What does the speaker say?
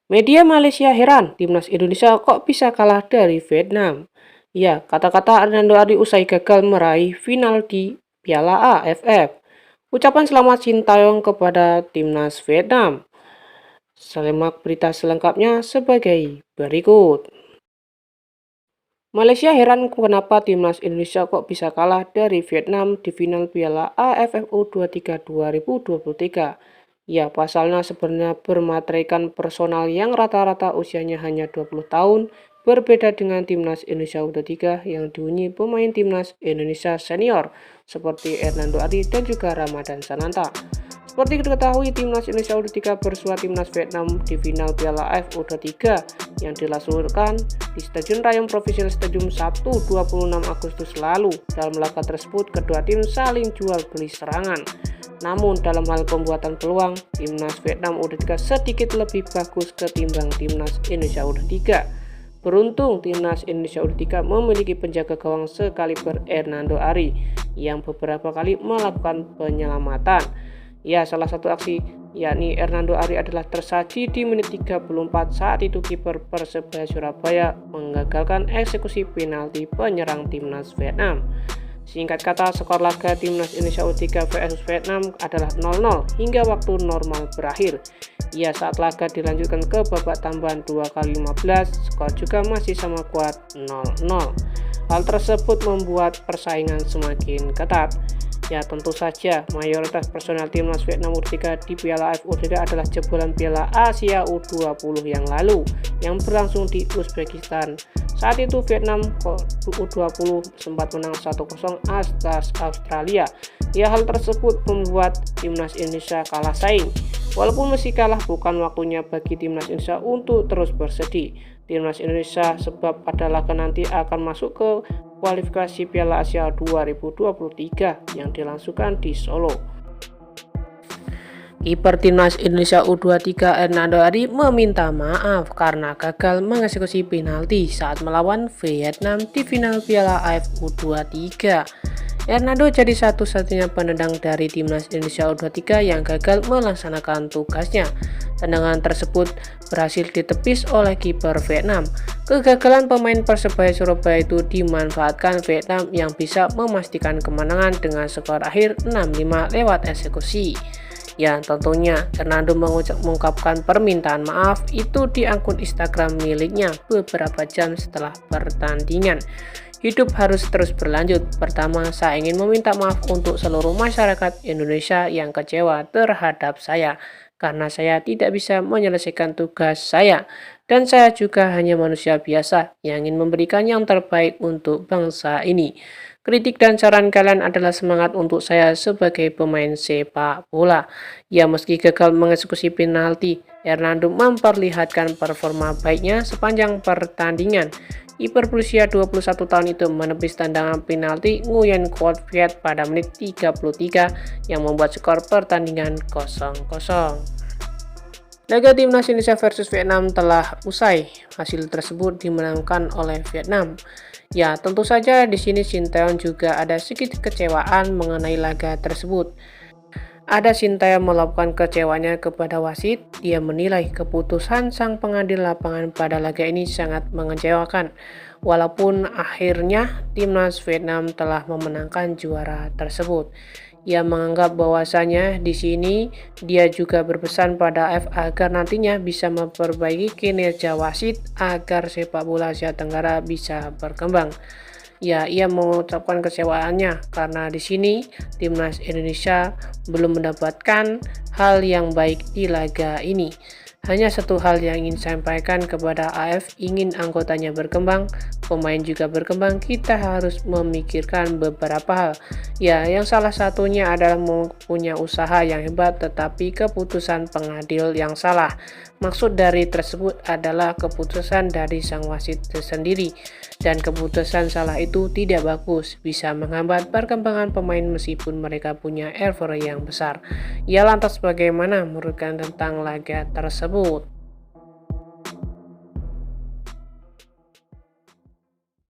Media Malaysia heran, timnas Indonesia kok bisa kalah dari Vietnam. Ya, kata-kata Hernando Ari usai gagal meraih final di Piala AFF. Ucapan selamat Sintayong kepada timnas Vietnam. Simak berita selengkapnya sebagai berikut. Malaysia heran kenapa timnas Indonesia kok bisa kalah dari Vietnam di final Piala AFF U23 2023. Ya, pasalnya sebenarnya bermateraikan personal yang rata-rata usianya hanya 20 tahun, berbeda dengan timnas Indonesia U23 yang dihuni pemain timnas Indonesia senior seperti Hernando Ari dan juga Ramadan Sananta. Seperti diketahui, timnas Indonesia U23 bersua timnas Vietnam di final Piala AFF U23 yang dilangsungkan di Stadion Rayong Provincial Stadium Sabtu 26 Agustus lalu. Dalam laga tersebut, kedua tim saling jual beli serangan. Namun dalam hal pembuatan peluang, timnas Vietnam U23 sedikit lebih bagus ketimbang timnas Indonesia U23. Beruntung timnas Indonesia U23 memiliki penjaga gawang sekaliber Hernando Ari yang beberapa kali melakukan penyelamatan. Ya, salah satu aksi yakni Hernando Ari adalah tersaji di menit 34 saat itu kiper Persebaya Surabaya menggagalkan eksekusi penalti penyerang timnas Vietnam. Singkat kata, skor laga timnas Indonesia U23 vs Vietnam adalah 0-0 hingga waktu normal berakhir. Ya, saat laga dilanjutkan ke babak tambahan 2x15, skor juga masih sama kuat 0-0. Hal tersebut membuat persaingan semakin ketat. Ya, tentu saja mayoritas personal timnas Vietnam U23 di Piala AFF U23 adalah jebolan Piala Asia U20 yang lalu yang berlangsung di Uzbekistan. Saat itu Vietnam U20 sempat menang 1-0 atas Australia. Ya, hal tersebut membuat timnas Indonesia kalah saing. Walaupun meski kalah, bukan waktunya bagi timnas Indonesia untuk terus bersedih. Timnas Indonesia sebab pada laga nanti akan masuk ke kualifikasi Piala Asia 2023 yang dilangsungkan di Solo. Kiper timnas Indonesia U23 Hernando Ari meminta maaf karena gagal mengeksekusi penalti saat melawan Vietnam di final Piala AFF U23. Hernando jadi satu-satunya penendang dari timnas Indonesia U23 yang gagal melaksanakan tugasnya. Tendangan tersebut berhasil ditepis oleh kiper Vietnam. Kegagalan pemain Persebaya Surabaya itu dimanfaatkan Vietnam yang bisa memastikan kemenangan dengan skor akhir 6-5 lewat eksekusi. Ya, tentunya Hernando mengungkapkan permintaan maaf itu di akun Instagram miliknya beberapa jam setelah pertandingan. Hidup harus terus berlanjut. Pertama, saya ingin meminta maaf untuk seluruh masyarakat Indonesia yang kecewa terhadap saya karena saya tidak bisa menyelesaikan tugas saya. Dan saya juga hanya manusia biasa yang ingin memberikan yang terbaik untuk bangsa ini. Kritik dan saran kalian adalah semangat untuk saya sebagai pemain sepak bola. Ya, meski gagal mengeksekusi penalti, Hernando memperlihatkan performa baiknya sepanjang pertandingan. Kiper berusia 21 tahun itu menepis tendangan penalti Nguyen Quoc Viet pada menit 33 yang membuat skor pertandingan 0-0. Laga timnas Indonesia versus Vietnam telah usai. Hasil tersebut dimenangkan oleh Vietnam. Ya, tentu saja di sini Sintayong juga ada sedikit kecewaan mengenai laga tersebut. Ada Sintayong melakukan kecewanya kepada wasit. Dia menilai keputusan sang pengadil lapangan pada laga ini sangat mengecewakan. Walaupun akhirnya timnas Vietnam telah memenangkan juara tersebut. Ia menganggap bahwasanya di sini dia juga berpesan pada AFF agar nantinya bisa memperbaiki kinerja wasit agar sepak bola Asia Tenggara bisa berkembang. Ya, ia mengucapkan kecewaannya karena di sini timnas Indonesia belum mendapatkan hal yang baik di laga ini. Hanya satu hal yang ingin sampaikan kepada AFF, ingin anggotanya berkembang, pemain juga berkembang, kita harus memikirkan beberapa hal. Ya, yang salah satunya adalah mempunyai usaha yang hebat tetapi keputusan pengadil yang salah. Maksud dari tersebut adalah keputusan dari sang wasit sendiri. Dan keputusan salah itu tidak bagus, bisa menghambat perkembangan pemain meskipun mereka punya effort yang besar. Ya, lantas bagaimana menurut kalian tentang laga tersebut?